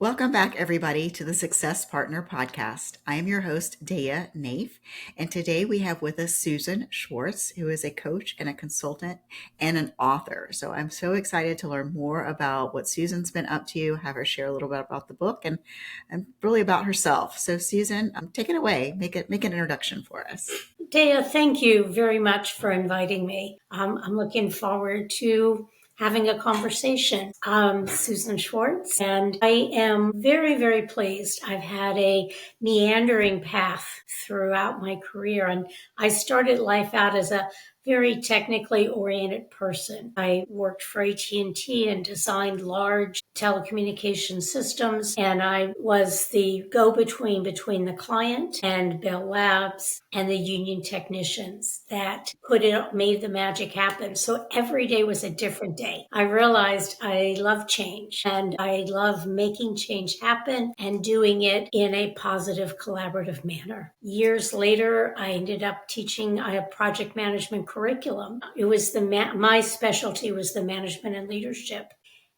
Welcome back, everybody, to the Success Partner Podcast. I am your host, Daya Naef, and today we have with us Susan Schwartz, who is a coach and a consultant and an author. So I'm so excited to learn more about what Susan's been up to, have her share a little bit about the book and really about herself. So Susan, take it away. Make an introduction for us. Daya, thank you very much for inviting me. I'm looking forward to having a conversation. I'm Susan Schwartz, and I am very, very pleased. I've had a meandering path throughout my career, and I started life out as a very technically oriented person. I worked for AT&T and designed large telecommunication systems, and I was the go-between between the client and Bell Labs and the union technicians that made the magic happen. So every day was a different day. I realized I love change and I love making change happen and doing it in a positive, collaborative manner. Years later, I ended up teaching a project management curriculum. It was my specialty was the management and leadership.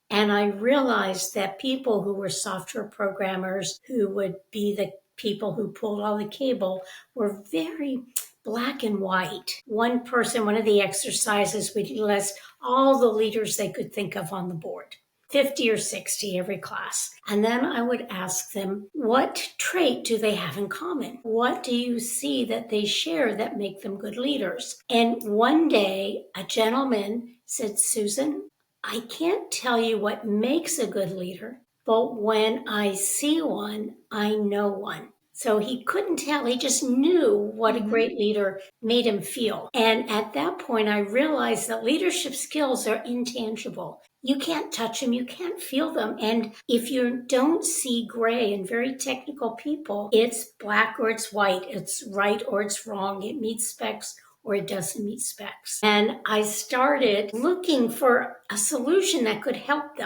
And I realized that people who were software programmers, who would be the people who pulled all the cable, were very black and white. One of the exercises would list all the leaders they could think of on the board. 50 or 60 every class. And then I would ask them, what trait do they have in common? What do you see that they share that make them good leaders? And one day, a gentleman said, Susan, I can't tell you what makes a good leader, but when I see one, I know one. So he couldn't tell. He just knew what a great leader made him feel. And at that point, I realized that leadership skills are intangible. You can't touch them. You can't feel them. And if you don't see gray in very technical people, it's black or it's white. It's right or it's wrong. It meets specs or it doesn't meet specs. And I started looking for a solution that could help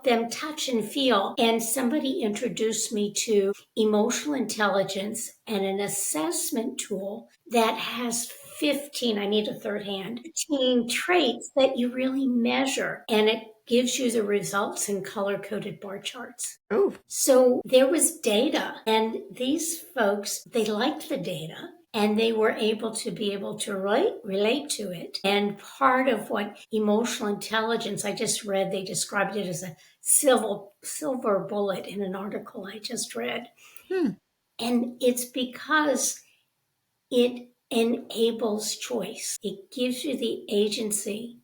them touch and feel. And somebody introduced me to emotional intelligence and an assessment tool that has 15, I need a third hand, 15 traits that you really measure. And it gives you the results in color-coded bar charts. Oh, So there was data, and these folks, they liked the data. And they were able to relate to it. And part of what emotional intelligence, I just read, they described it as a silver bullet in an article I just read. And it's because it enables choice. It gives you the agency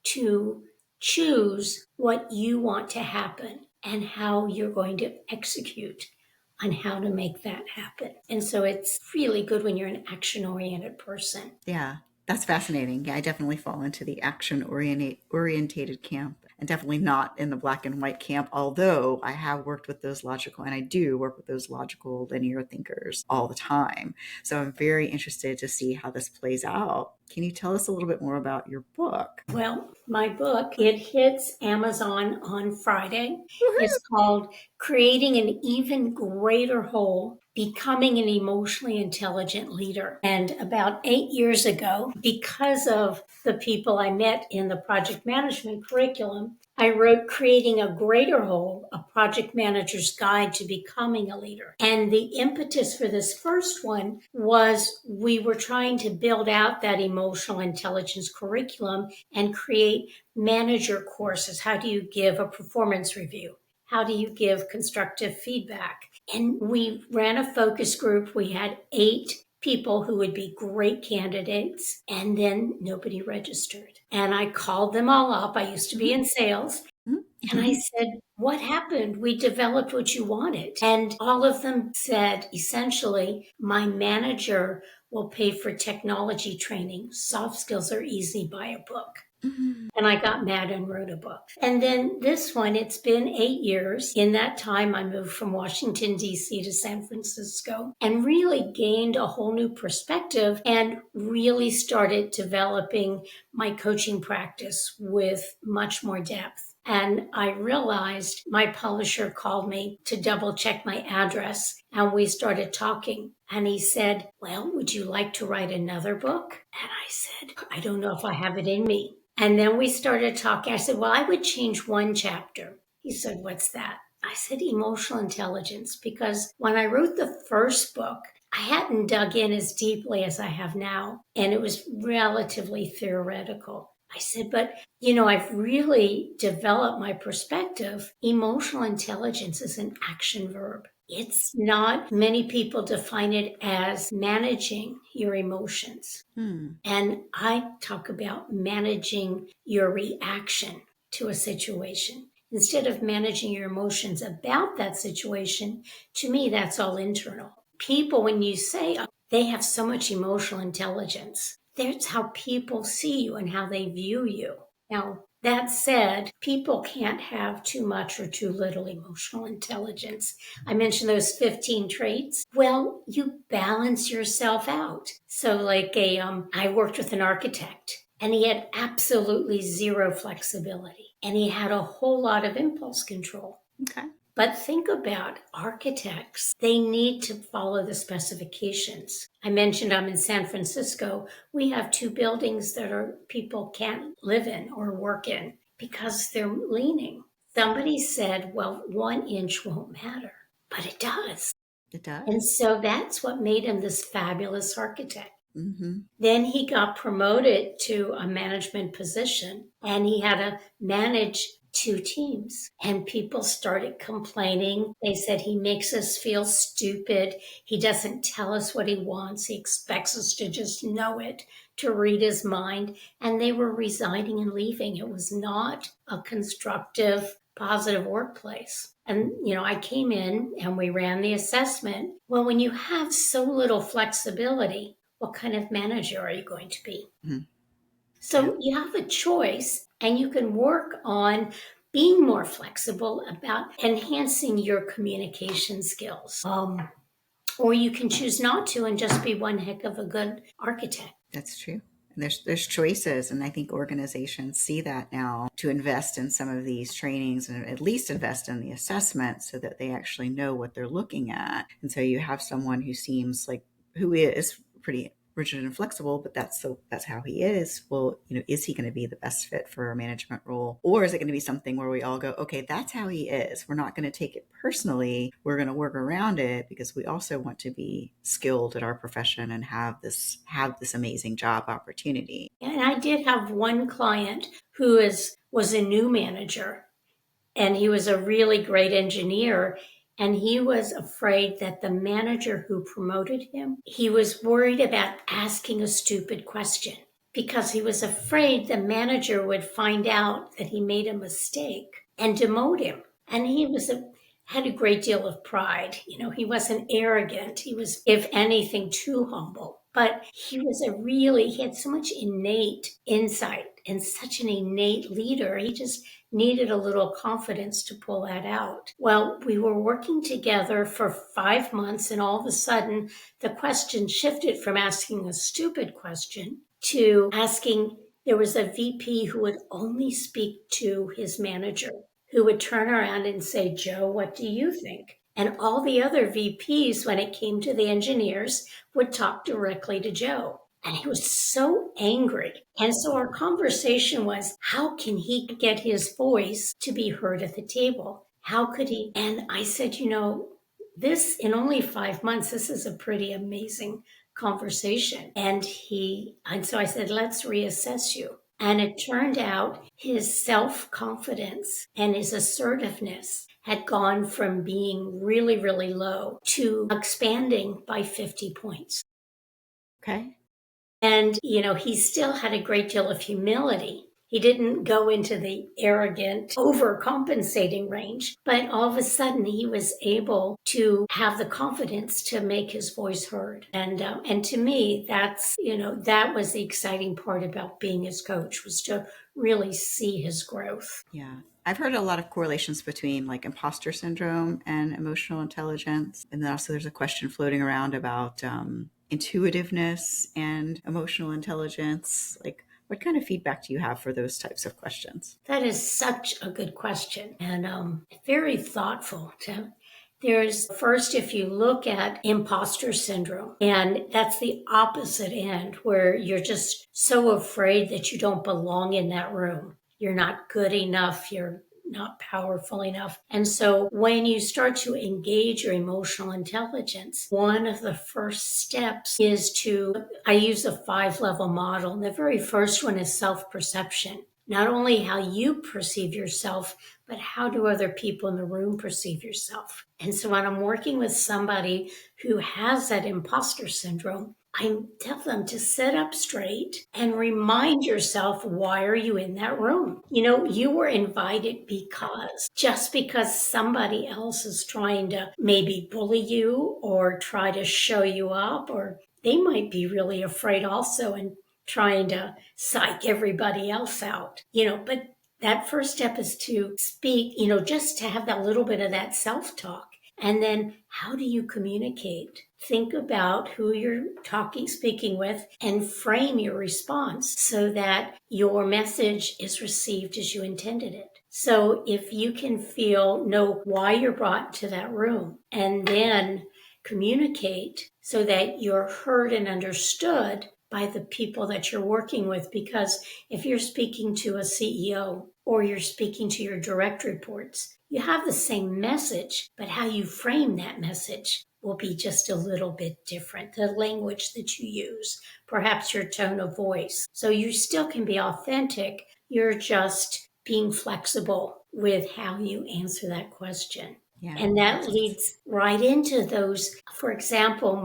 to choose what you want to happen and how you're going to execute on how to make that happen. And so it's really good when you're an action-oriented person. yeah. That's fascinating. Yeah, I definitely fall into the action-orientated camp and definitely not in the black and white camp, although I have worked with those logical, and I do work with those logical linear thinkers all the time. So I'm very interested to see how this plays out. Can you tell us a little bit more about your book? Well, my book, it hits Amazon on Friday. It's called Creating an Even Greater Whole, Becoming an Emotionally Intelligent Leader. And about 8 years ago, because of the people I met in the project management curriculum, I wrote Creating a Greater Whole, a project manager's guide to becoming a leader. And the impetus for this first one was we were trying to build out that emotional intelligence curriculum and create manager courses. How do you give a performance review? How do you give constructive feedback? And we ran a focus group. We had 8 people who would be great candidates, and then nobody registered. And I called them all up. I used to be in sales. And I said, what happened? We developed what you wanted. And all of them said, essentially, my manager will pay for technology training. Soft skills are easy, buy a book. And I got mad and wrote a book. And then this one, it's been 8 years. In that time, I moved from Washington, D.C. to San Francisco and really gained a whole new perspective and really started developing my coaching practice with much more depth. And I realized my publisher called me to double check my address, and we started talking. And he said, well, would you like to write another book? And I said, I don't know if I have it in me. And then we started talking. I said, well, I would change one chapter. He said, what's that? I said emotional intelligence because when I wrote the first book, I hadn't dug in as deeply as I have now, and it was relatively theoretical. I said, but I've really developed my perspective. Emotional intelligence is an action verb. It's not, many people define it as managing your emotions. And I talk about managing your reaction to a situation. Instead of managing your emotions about that situation, to me, that's all internal. People, when you say they have so much emotional intelligence, that's how people see you and how they view you. Now, that said, people can't have too much or too little emotional intelligence. I mentioned those 15 traits. Well, you balance yourself out. So like I worked with an architect and he had absolutely zero flexibility and he had a whole lot of impulse control. Okay. But think about architects. They need to follow the specifications. I mentioned I'm in San Francisco. We have 2 buildings that people can't live in or work in because they're leaning. Somebody said, well, 1 inch won't matter, but it does. It does. And so that's what made him this fabulous architect. Mm-hmm. Then he got promoted to a management position and he had to manage 2 teams. And people started complaining. They said he makes us feel stupid. He doesn't tell us what he wants. He expects us to just know it, to read his mind. And they were resigning and leaving. It was not a constructive, positive workplace. And, I came in and we ran the assessment. Well, when you have so little flexibility, what kind of manager are you going to be? Mm-hmm. So you have a choice and you can work on being more flexible about enhancing your communication skills. Or you can choose not to and just be one heck of a good architect. That's true. And there's choices, and I think organizations see that now to invest in some of these trainings and at least invest in the assessment so that they actually know what they're looking at. And so you have someone who seems like who is pretty rigid and flexible, but that's how he is. Well, is he going to be the best fit for a management role, or is it going to be something where we all go, okay, that's how he is. We're not going to take it personally. We're going to work around it because we also want to be skilled at our profession and have this amazing job opportunity. And I did have one client who was a new manager, and he was a really great engineer. And he was afraid that the manager who promoted him, he was worried about asking a stupid question because he was afraid the manager would find out that he made a mistake and demote him. And he had a great deal of pride. He wasn't arrogant. He was, if anything, too humble. But he had so much innate insight and such an innate leader. He just needed a little confidence to pull that out. Well, we were working together for 5 months, and all of a sudden, the question shifted from asking a stupid question to asking. There was a VP who would only speak to his manager, who would turn around and say, Joe, what do you think? And all the other VPs, when it came to the engineers, would talk directly to Joe. And he was so angry. And so our conversation was, how can he get his voice to be heard at the table? How could he? And I said, this in only 5 months, this is a pretty amazing conversation. And so I said, let's reassess you. And it turned out his self-confidence and his assertiveness had gone from being really, really low to expanding by 50 points. Okay. And, he still had a great deal of humility. He didn't go into the arrogant, overcompensating range, but all of a sudden he was able to have the confidence to make his voice heard. And to me, that was the exciting part about being his coach, was to really see his growth. Yeah. I've heard a lot of correlations between like imposter syndrome and emotional intelligence. And then also there's a question floating around about intuitiveness and emotional intelligence. Like, what kind of feedback do you have for those types of questions? That is such a good question, and very thoughtful, Tim. There's first, if you look at imposter syndrome, and that's the opposite end, where you're just so afraid that you don't belong in that room. You're not good enough. You're not powerful enough. And so when you start to engage your emotional intelligence, one of the first steps is I use a 5-level model. And the very first one is self-perception. Not only how you perceive yourself, but how do other people in the room perceive yourself? And so when I'm working with somebody who has that imposter syndrome, I tell them to sit up straight and remind yourself, why are you in that room? You were invited just because somebody else is trying to maybe bully you or try to show you up, or they might be really afraid also and trying to psych everybody else out, but that first step is to speak, just to have that little bit of that self-talk. And then how do you communicate? Think about who you're speaking with, and frame your response so that your message is received as you intended it. So if you can know why you're brought to that room, and then communicate so that you're heard and understood by the people that you're working with. Because if you're speaking to a CEO or you're speaking to your direct reports, you have the same message, but how you frame that message will be just a little bit different. The language that you use, perhaps your tone of voice. So you still can be authentic. You're just being flexible with how you answer that question. Yeah. And that leads right into those. For example,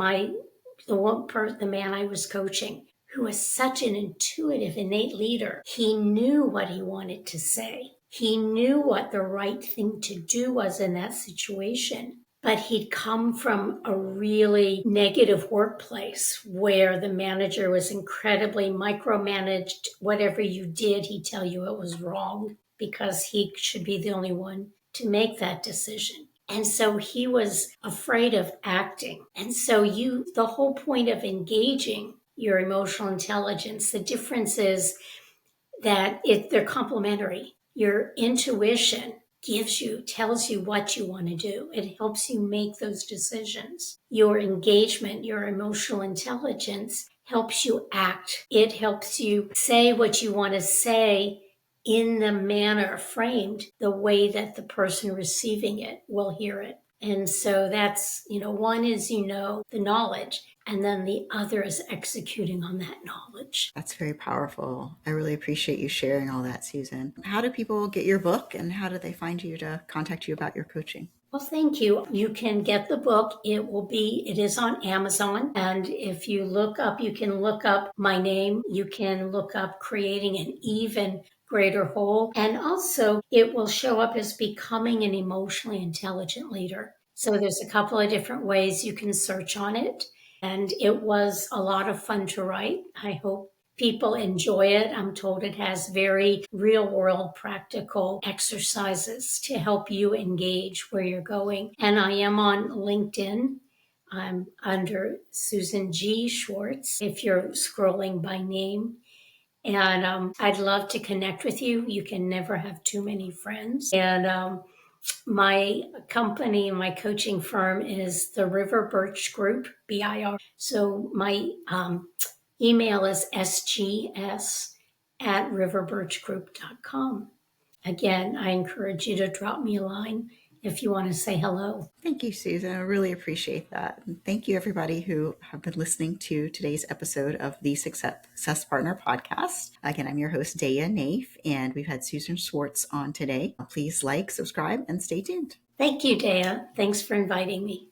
the man I was coaching, who was such an intuitive, innate leader, he knew what he wanted to say. He knew what the right thing to do was in that situation. But he'd come from a really negative workplace where the manager was incredibly micromanaged. Whatever you did, he'd tell you it was wrong because he should be the only one to make that decision. And so he was afraid of acting. And so the whole point of engaging your emotional intelligence, the difference is that they're complementary. Your intuition tells you what you want to do. It helps you make those decisions. Your engagement, your emotional intelligence helps you act. It helps you say what you want to say in the manner framed, the way that the person receiving it will hear it. And so that's, one is, the knowledge, and then the other is executing on that knowledge. That's very powerful. I really appreciate you sharing all that, Susan. How do people get your book, and how do they find you to contact you about your coaching? Well, thank you. You can get the book. It is on Amazon. And if you you can look up my name. You can look up Creating an Even Greater Whole. And also it will show up as Becoming an Emotionally Intelligent Leader. So there's a couple of different ways you can search on it. And it was a lot of fun to write. I hope people enjoy it. I'm told it has very real world practical exercises to help you engage where you're going. And I am on LinkedIn. I'm under Susan G. Schwartz, if you're scrolling by name. And I'd love to connect with you. You can never have too many friends. And my company, my coaching firm is the River Birch Group, BIR. So my email is sgs@riverbirchgroup.com. Again, I encourage you to drop me a line if you want to say hello. Thank you, Susan. I really appreciate that. And thank you, everybody who have been listening to today's episode of the Success Partner podcast. Again, I'm your host, Daya Naef, and we've had Susan Schwartz on today. Please like, subscribe, and stay tuned. Thank you, Daya. Thanks for inviting me.